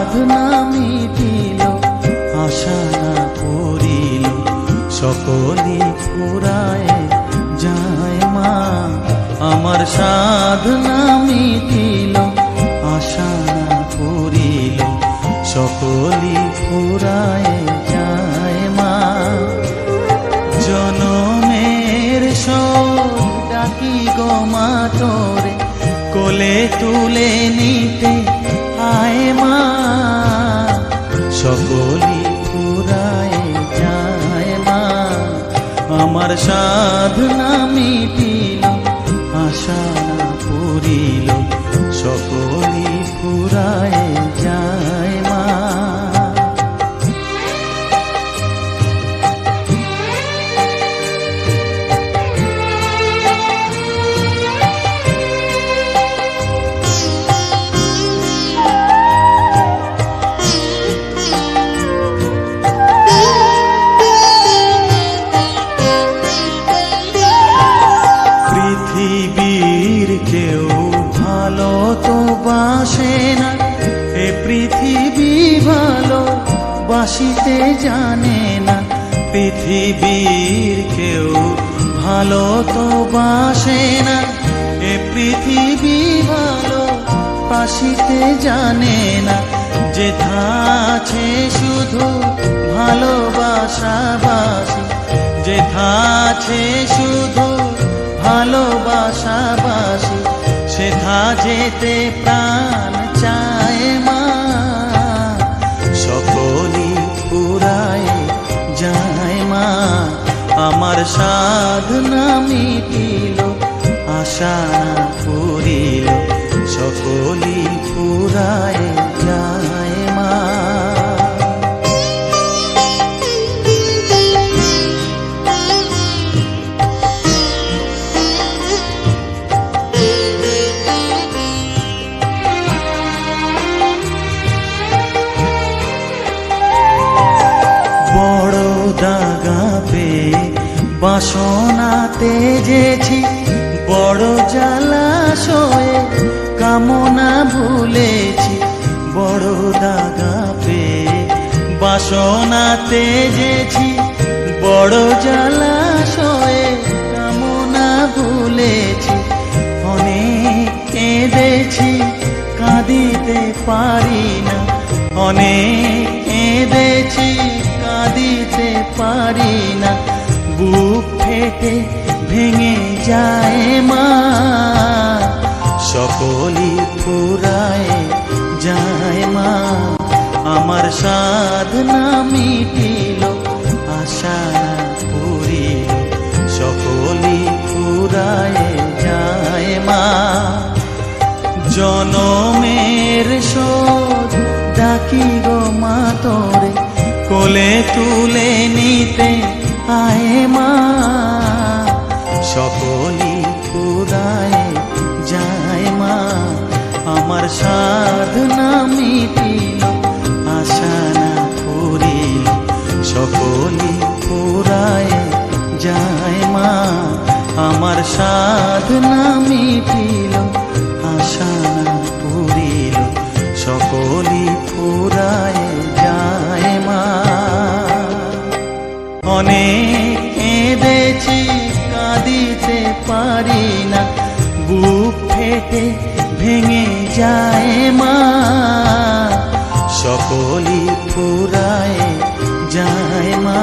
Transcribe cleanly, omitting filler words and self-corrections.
সাধনা মিটিল, আশা না করিল, সকলি ফুরায় যায় মা। আমার সাধনা মিটিল, আশা না করিল, সকলি ফুরায় যায় মা। জনমের শোক ডাকি গো মা তোরে, কোলে তুলে নিতে আয় মা। সকলি ফুরায় যায় মা। আমার সাধনা মিটিল, আশা না পূরিল, সকলি ফুরায় যায় মা। পৃথিবীর কেউ ভালো তো বাসে না, এ পৃথিবী ভালো বাসিতে জানে না। পৃথিবীর কেউ ভালো তো বাসে না, এ পৃথিবী ভালো বাসিতে জানে না। যেথা আছে শুধু ভালোবাসাবাসি, যেথা আছে শুধু ভালোবাসাবাসি, সেথা যেতে প্রাণ চায় মা। সকলি ফুরায় যায় মা। আমার সাধনা মিটিল, আশা না পূরিল, সকলি ফুরায় যায় মা। বড় দাগা পেয়ে বাসনা তেজেছি, বড় জলাশয়ে কামনা ভুলেছি। বড় দাগা পেয়ে বাসনা তেজেছি, বড় জলাশয়ে কামনা ভুলেছি। অনেক কেঁদেছি, কাঁদিতে পারি না, অনেক কেঁদেছি, কাঁদিতে পারি না। বুক ফেটে ভেঙে যায় মা। সকলি ফুরায় যায় মা। আমার সাধনা মিটিল, আশা না পূরিল, সকলি ফুরায় যায় মা। জনমের শোধ ডাকি গো মা তোরে, কোলে তুলে নিতে আয় মা। সকলি ফুরায় যায় মা। আমার সাধনা মিটিল, আশা না পূরিল, সকলি ফুরায় যায় মা। আমার সাধনা মিটিল, আশা না পূরিল, সকলি ফুরায় যায় মা। অনেক কেঁদেছি, কাঁদিতে পারি না, বুক ফেটে ভেঙে যায় মা। সকলি ফুরায় যায় মা।